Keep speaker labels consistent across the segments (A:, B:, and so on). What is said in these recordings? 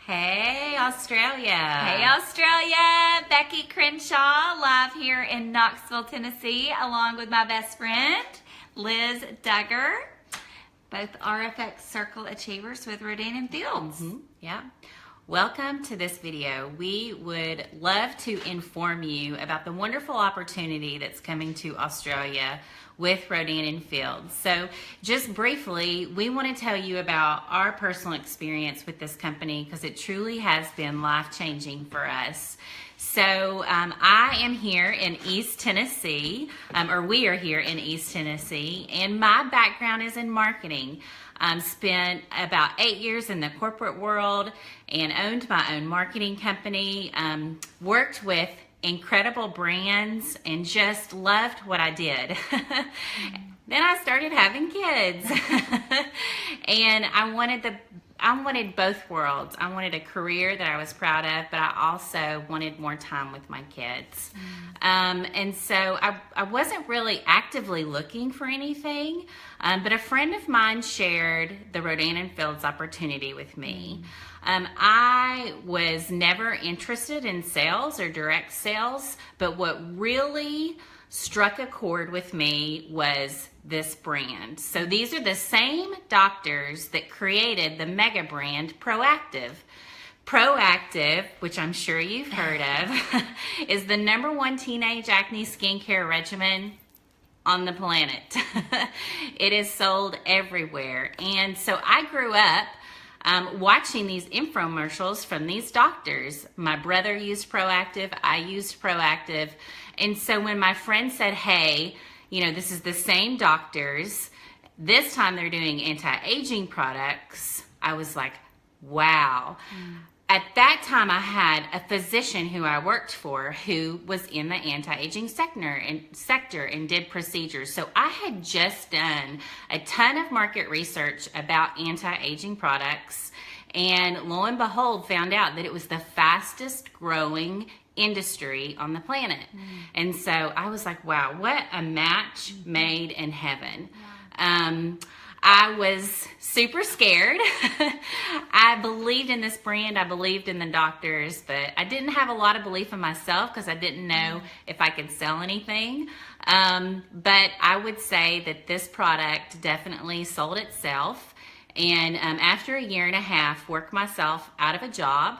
A: Hey, Australia.
B: Hey, Australia. Becky Crenshaw, live here in Knoxville, Tennessee, along with my best friend, Liz Duggar, both RFX Circle Achievers with Rodan and Fields.
A: Yeah. Welcome to this video. We would love to inform you about the wonderful opportunity that's coming to Australia with Rodan and Fields. So just briefly, we want to tell you about our personal experience with this company because it truly has been life-changing for us. So I am here in East Tennessee, or we are here in East Tennessee, and my background is in marketing. Spent about 8 years in the corporate world and owned my own marketing company, worked with incredible brands and just loved what I did. Then I started having kids and I wanted both worlds. I wanted a career that I was proud of, but I also wanted more time with my kids. And so I wasn't really actively looking for anything, but a friend of mine shared the Rodan and Fields opportunity with me. I was never interested in sales or direct sales, but what really struck a chord with me was this brand. So these are the same doctors that created the mega brand Proactive. Proactive, which I'm sure you've heard of, is the #1 teenage acne skincare regimen on the planet. It is sold everywhere. And so I grew up watching these infomercials from these doctors. My brother used Proactive, I used Proactive. And so when my friend said, hey, you know, this is the same doctors, this time they're doing anti-aging products, I was like, wow. At that time, I had a physician who I worked for who was in the anti-aging sector and did procedures. So I had just done a ton of market research about anti-aging products, and lo and behold, found out that it was the fastest growing industry on the planet. And so I was like, wow, what a match made in heaven. I was super scared. I believed in this brand. I believed in the doctors, but I didn't have a lot of belief in myself because I didn't know if I could sell anything. But I would say that this product definitely sold itself. And after a year and a half, worked myself out of a job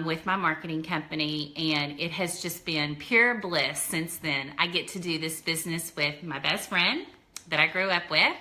A: with my marketing company, and it has just been pure bliss since then. I get to do this business with my best friend that I grew up with.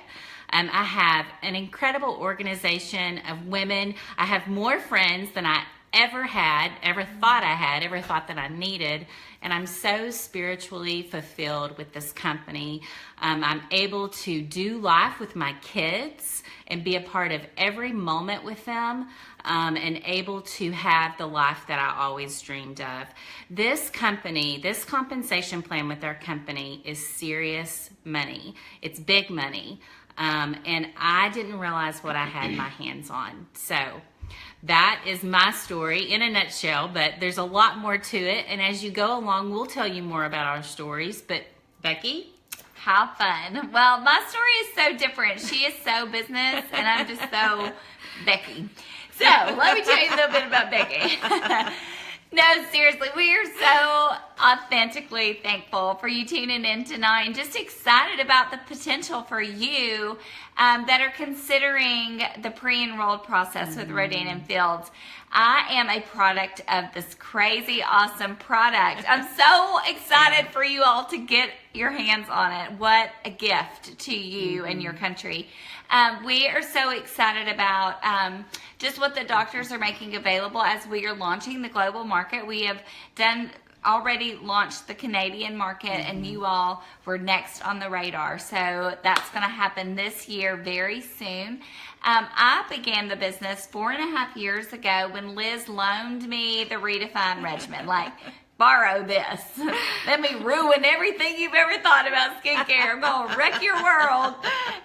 A: I have an incredible organization of women. I have more friends than I ever had, ever thought I had, ever thought that I needed. And I'm so spiritually fulfilled with this company. I'm able to do life with my kids and be a part of every moment with them, and able to have the life that I always dreamed of. This company, this compensation plan with our company is serious money. It's big money. And I didn't realize what I had my hands on. So that is my story in a nutshell, but there's a lot more to it. And as you go along, we'll tell you more about our stories. But Becky?
B: How fun. Well, my story is so different. She is so business, and I'm just so Becky. So let me tell you a little bit about Becky. No, seriously, we are so authentically thankful for you tuning in tonight and just excited about the potential for you that are considering the pre-enrolled process with Rodan and Fields. I am a product of this crazy, awesome product. I'm so excited for you all to get your hands on it. What a gift to you and your country. We are so excited about just what the doctors are making available as we are launching the global market. We have already launched the Canadian market, and you all were next on the radar. So that's going to happen this year very soon. I began the business 4.5 years ago when Liz loaned me the Redefine regimen. Like, borrow this. Let me ruin everything you've ever thought about skincare. I'm going to wreck your world.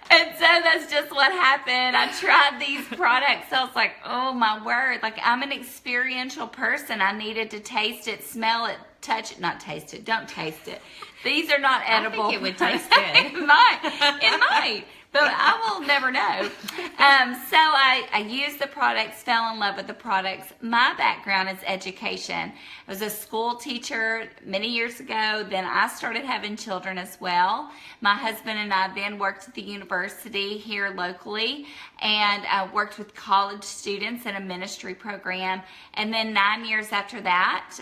B: And so that's just what happened. I tried these products. I was like, oh my word. Like, I'm an experiential person. I needed to taste it, smell it, touch it, not taste it. Don't taste it. These are not edible.
A: I think it would taste good.
B: It might. But I will never know. So I used the products, fell in love with the products. My background is education. I was a school teacher many years ago. Then I started having children as well. My husband and I then worked at the university here locally, and I worked with college students in a ministry program. And then 9 years after that,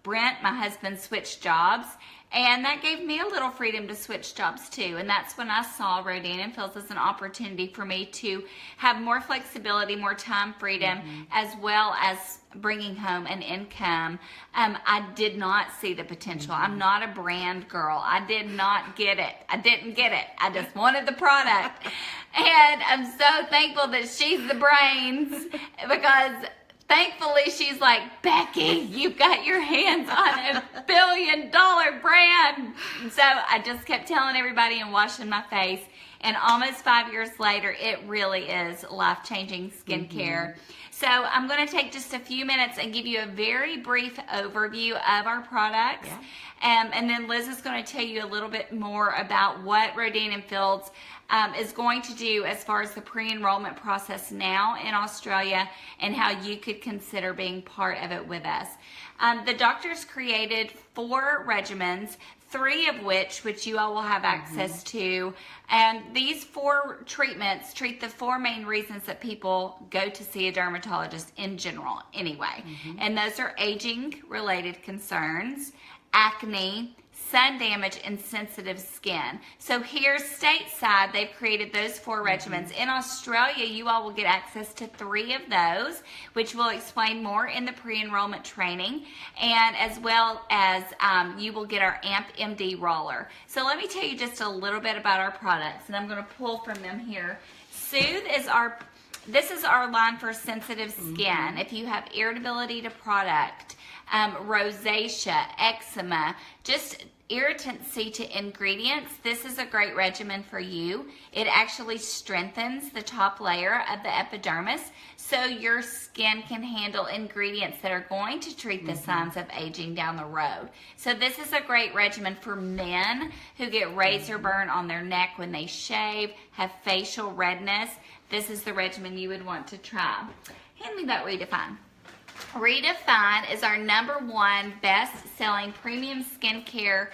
B: Brent, my husband, switched jobs. And that gave me a little freedom to switch jobs too. And that's when I saw Rodan & Fields as an opportunity for me to have more flexibility, more time freedom, as well as bringing home an income. I did not see the potential. I'm not a brand girl. I did not get it. I didn't get it. I just wanted the product. And I'm so thankful that she's the brains, because thankfully, she's like, Becky, you've got your hands on a $1 billion brand. And so I just kept telling everybody and washing my face. And almost 5 years later, it really is life-changing skincare. So I'm going to take just a few minutes and give you a very brief overview of our products. And then Liz is going to tell you a little bit more about what Rodan & Fields is going to do as far as the pre-enrollment process now in Australia, and how you could consider being part of it with us. The doctors created 4 regimens, 3 of which you all will have access to. And these 4 treatments treat the 4 main reasons that people go to see a dermatologist in general anyway. And those are aging-related concerns, acne, sun damage, and sensitive skin. So here stateside, they've created those 4 regimens. In Australia, you all will get access to 3 of those, which we'll explain more in the pre-enrollment training, and as well as you will get our AMP MD roller. So let me tell you just a little bit about our products, and I'm going to pull from them here. Soothe is this is our line for sensitive skin. If you have irritability to product, rosacea, eczema, just irritancy to ingredients, this is a great regimen for you. It actually strengthens the top layer of the epidermis, so your skin can handle ingredients that are going to treat the signs of aging down the road. So this is a great regimen for men who get razor burn on their neck when they shave, have facial redness. This is the regimen you would want to try. Hand me that Redefine. Redefine is our #1 best-selling premium skincare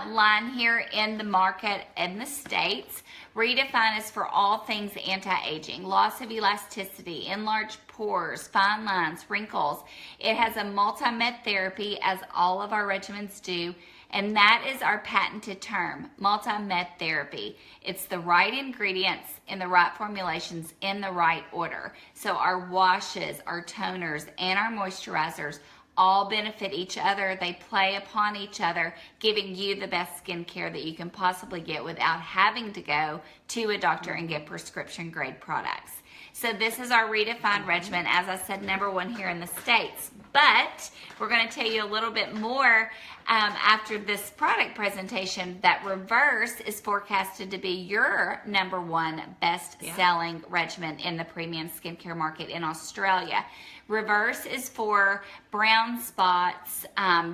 B: line here in the market in the States. Redefine is for all things anti-aging, loss of elasticity, enlarged pores, fine lines, wrinkles. It has a multi-med therapy, as all of our regimens do, and that is our patented term, multi-med therapy. It's the right ingredients in the right formulations in the right order. So our washes, our toners, and our moisturizers all benefit each other. They play upon each other, giving you the best skincare that you can possibly get without having to go to a doctor and get prescription grade products. So this is our Redefined regimen, as I said, #1 here in the States. But we're going to tell you a little bit more after this product presentation that Reverse is forecasted to be your #1 best-selling regimen in the premium skincare market in Australia. Reverse is for brown spots,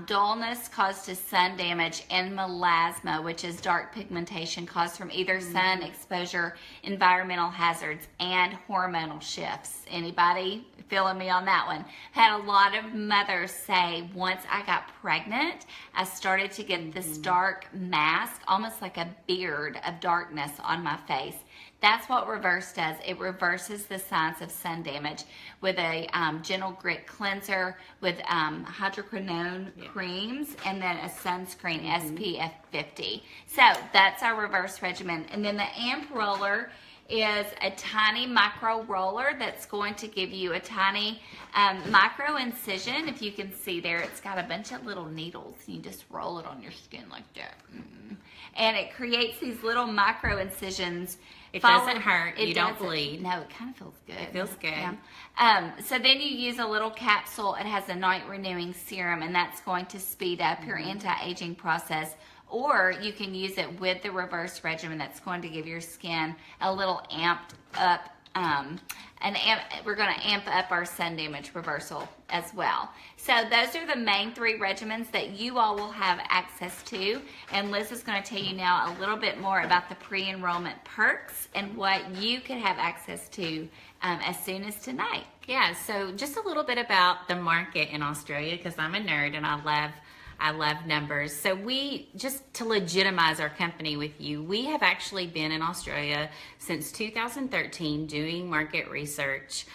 B: dullness caused to sun damage, and melasma, which is dark pigmentation caused from either sun exposure, environmental hazards, and hormonal shifts. Anybody feeling me on that one? Had a lot of mothers say, once I got pregnant, I started to get this dark mask, almost like a beard of darkness on my face. That's what Reverse does. It reverses the signs of sun damage with a gentle grit cleanser, with hydroquinone creams, and then a sunscreen SPF 50. So that's our Reverse regimen. And then the AMP roller is a tiny micro roller that's going to give you a tiny micro incision. If you can see there, it's got a bunch of little needles. You just roll it on your skin like that. And it creates these little micro incisions.
A: It doesn't hurt. You don't bleed.
B: No, it kind of feels good.
A: It feels good.
B: Yeah. So then you use a little capsule. It has a night renewing serum, and that's going to speed up your anti-aging process. Or you can use it with the Reverse regimen that's going to give your skin a little amped up we're going to amp up our sun damage reversal as well. So those are the main 3 regimens that you all will have access to. And Liz is going to tell you now a little bit more about the pre-enrollment perks and what you could have access to as soon as tonight.
A: Yeah, so just a little bit about the market in Australia, because I'm a nerd and I love numbers. So just to legitimize our company with you, we have actually been in Australia since 2013 doing market research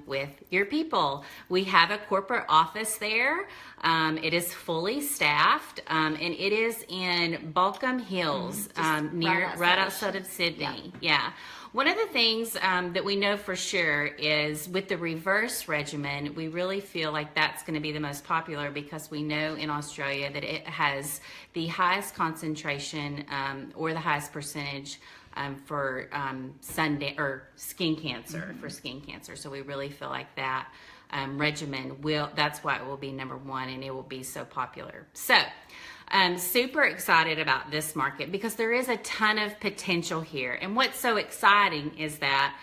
A: with your people. We have a corporate office there. It is fully staffed, and it is in Balcombe Hills, right outside of Sydney. Yeah. One of the things that we know for sure is with the reverse regimen, we really feel like that's going to be the most popular because we know in Australia that it has the highest concentration or the highest percentage for skin cancer, for skin cancer. So we really feel like that regimen that's why it will be number 1 and it will be so popular. So I'm super excited about this market because there is a ton of potential here. And what's so exciting is that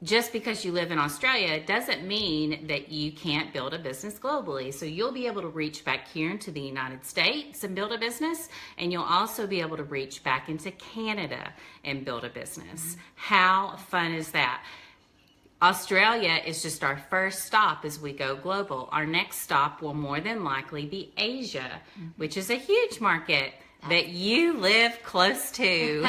A: just because you live in Australia doesn't mean that you can't build a business globally. So you'll be able to reach back here into the United States and build a business, and you'll also be able to reach back into Canada and build a business. How fun is that? Australia is just our first stop as we go global. Our next stop will more than likely be Asia, which is a huge market that you live close to.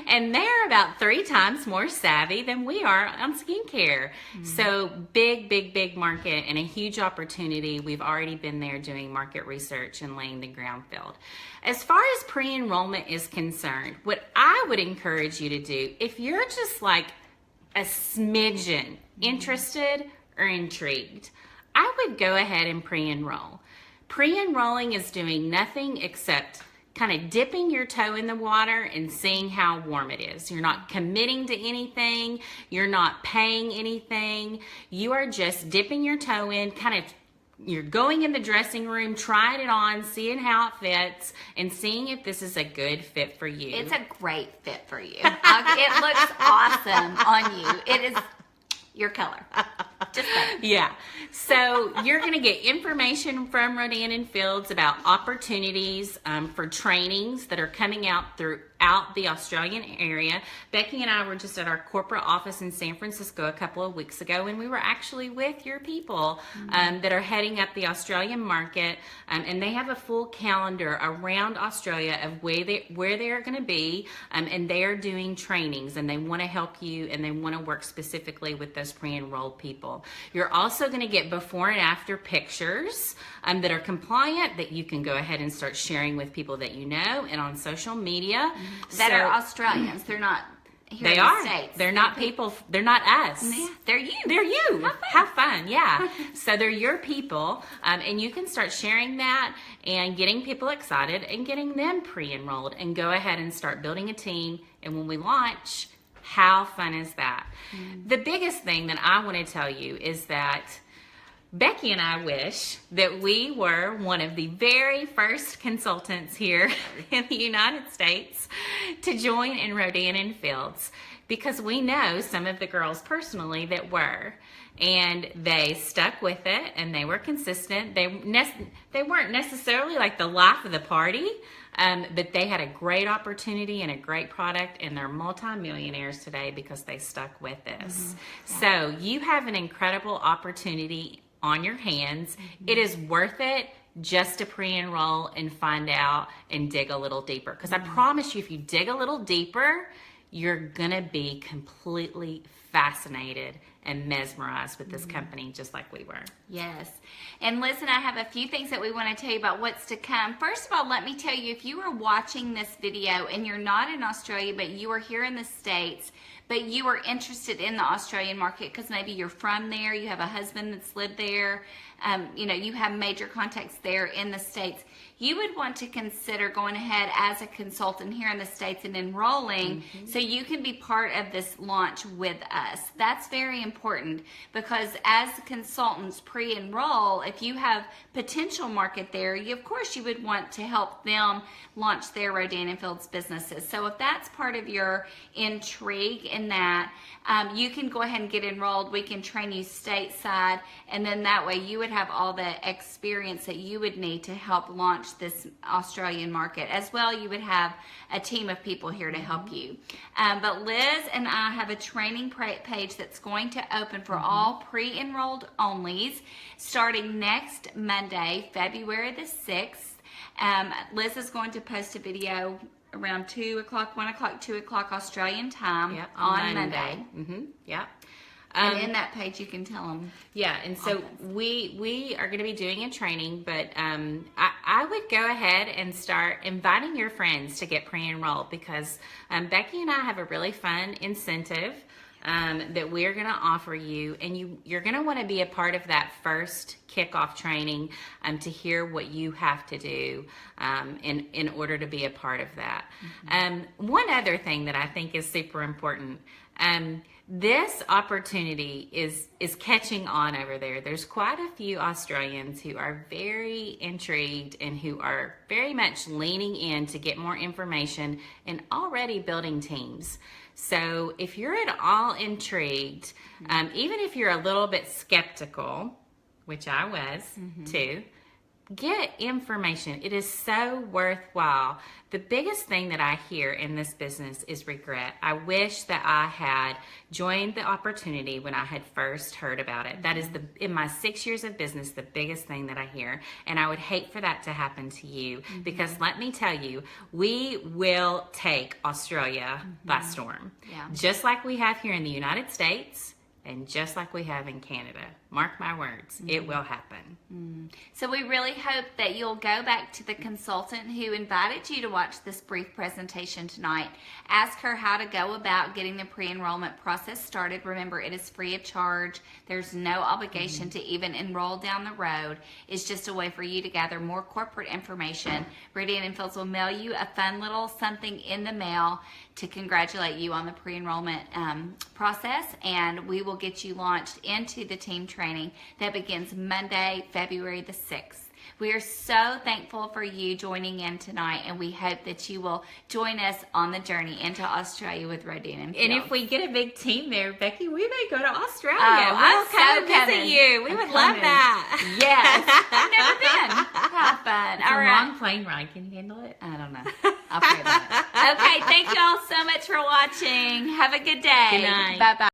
A: And they're about 3 times more savvy than we are on skincare. So big market and a huge opportunity. We've already been there doing market research and laying the ground field. As far as pre-enrollment is concerned, what I would encourage you to do, if you're just like a smidgen interested or intrigued, I would go ahead and pre-enroll. Pre-enrolling is doing nothing except kind of dipping your toe in the water and seeing how warm it is. You're not committing to anything. You're not paying anything. You are just dipping your toe in, you're going in the dressing room, trying it on, seeing how it fits, and seeing if this is a good fit for you.
B: It's a great fit for you. It looks awesome on you. It is your color. Just better.
A: Yeah. So you're going to get information from Rodan & Fields about opportunities for trainings that are coming out throughout the Australian area. Becky and I were just at our corporate office in San Francisco a couple of weeks ago, and we were actually with your people that are heading up the Australian market, and they have a full calendar around Australia of where they are going to be, and they are doing trainings, and they want to help you, and they want to work specifically with those pre-enrolled people. You're also going to get before and after pictures that are compliant that you can go ahead and start sharing with people that you know and on social media.
B: That are Australians. They're not here
A: in
B: the States.
A: They're not people. They're not us.
B: Yeah, they're you.
A: They're you. Have fun. Yeah. So they're your people, and you can start sharing that and getting people excited and getting them pre-enrolled and go ahead and start building a team. And when we launch, how fun is that? The biggest thing that I want to tell you is that Becky and I wish that we were one of the very first consultants here in the United States to join in Rodan & Fields, because we know some of the girls personally that were, and they stuck with it and they were consistent. They weren't necessarily like the life of the party, but they had a great opportunity and a great product, and they're multi-millionaires today because they stuck with this. So you have an incredible opportunity on your hands. It is worth it just to pre-enroll and find out and dig a little deeper, because I promise you, if you dig a little deeper, you're gonna be completely fascinated and mesmerized with this company, just like we were.
B: Yes. And listen, I have a few things that we want to tell you about what's to come. First of all, let me tell you, if you are watching this video and you're not in Australia, but you are here in the States, but you are interested in the Australian market because maybe you're from there, you have a husband that's lived there, you have major contacts there in the States, you would want to consider going ahead as a consultant here in the States and enrolling so you can be part of this launch with us. That's very important, because as consultants pre-enroll, if you have potential market there, of course you would want to help them launch their Rodan & Fields businesses. So if that's part of your intrigue in that. You can go ahead and get enrolled. We can train you stateside, and then that way you would have all the experience that you would need to help launch this Australian market. As well, you would have a team of people here to help you. But Liz and I have a training page that's going to open for all pre-enrolled onlys starting next Monday, February the 6th. Liz is going to post a video around 2 o'clock, 1 o'clock, 2 o'clock Australian time on Monday.
A: Yep.
B: And in that page, you can tell them.
A: Yeah, and so we are going to be doing a training, but I would go ahead and start inviting your friends to get pre-enrolled, because Becky and I have a really fun incentive that we're going to offer you, and you're going to want to be a part of that first kickoff training to hear what you have to do in order to be a part of that. One other thing that I think is super important, this opportunity is catching on over there. There's quite a few Australians who are very intrigued and who are very much leaning in to get more information and already building teams. So if you're at all intrigued, even if you're a little bit skeptical, which I was too, get information. It is so worthwhile. The biggest thing that I hear in this business is regret. I wish that I had joined the opportunity when I had first heard about it. That is, in my 6 years of business, the biggest thing that I hear. And I would hate for that to happen to you, because let me tell you, we will take Australia by storm.
B: Yeah.
A: Just like we have here in the United States, and just like we have in Canada. Mark my words, it will happen.
B: So we really hope that you'll go back to the consultant who invited you to watch this brief presentation tonight. Ask her how to go about getting the pre-enrollment process started. Remember, it is free of charge. There's no obligation to even enroll down the road. It's just a way for you to gather more corporate information. Meridian and Fields will mail you a fun little something in the mail to congratulate you on the pre-enrollment process, and we will get you launched into the team training that begins Monday, February the 6th. We are so thankful for you joining in tonight, and we hope that you will join us on the journey into Australia with Rodine and Fields.
A: And if we get a big team there, Becky, we may go to Australia.
B: I'm
A: We'll come visit you. We would love that.
B: Yes. I've never been. How fun.
A: It's a long plane ride. Can you handle it?
B: I don't know. I'll pray about it. Okay, thank you all so much for watching. Have a good day.
A: Good night.
B: Bye-bye.